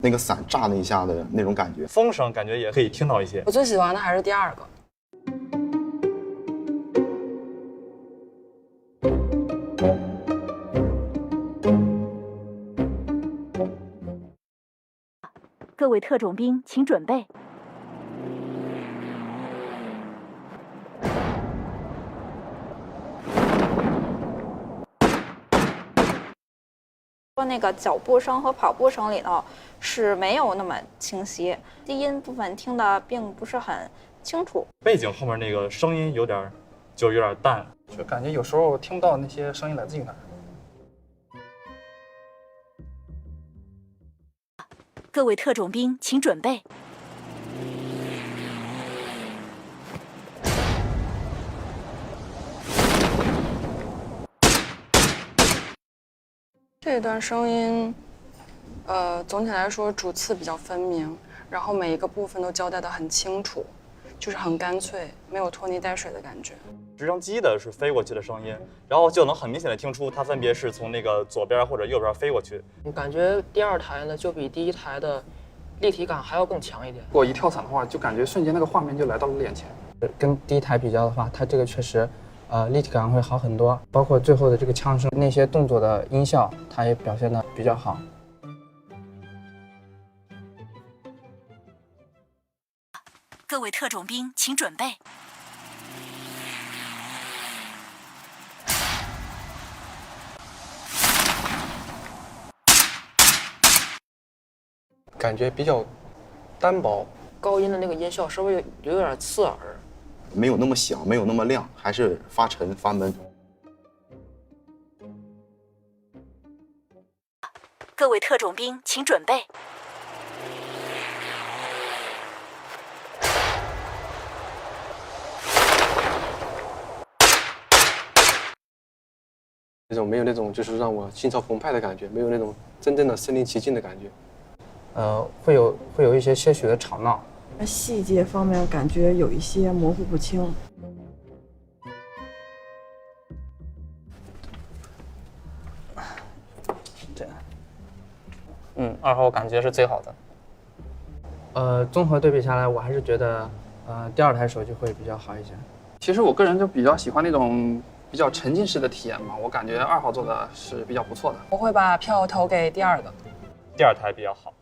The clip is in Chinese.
那个伞炸那一下的那种感觉，风声感觉也可以听到一些。我最喜欢的还是第二个。各位特种兵，请准备。说那个脚步声和跑步声里头是没有那么清晰，低音部分听的并不是很清楚。背景后面那个声音有点淡，就感觉有时候听不到那些声音来自于哪儿。各位特种兵，请准备。这段声音，总体来说主次比较分明，然后每一个部分都交代得很清楚，就是很干脆，没有拖泥带水的感觉。直升机的是飞过去的声音，然后就能很明显的听出它分别是从那个左边或者右边飞过去。我感觉第二台呢就比第一台的立体感还要更强一点。如果一跳伞的话，就感觉瞬间那个画面就来到了眼前。跟第一台比较的话，它这个确实，立体感会好很多。包括最后的这个枪声，那些动作的音效，它也表现得比较好。各位特种兵，请准备。感觉比较单薄，高音的那个音效稍微有点刺耳，没有那么响，没有那么亮，还是发沉发闷。各位特种兵，请准备。那种没有那种就是让我心潮澎湃的感觉，没有那种真正的身临其境的感觉。会有一些些许的吵闹。细节方面感觉有一些模糊不清。这样，2号感觉是最好的。综合对比下来，我还是觉得，第二台手机会比较好一些。其实我个人就比较喜欢那种比较沉浸式的体验嘛，我感觉2号做的是比较不错的。我会把票投给第二个。第二台比较好。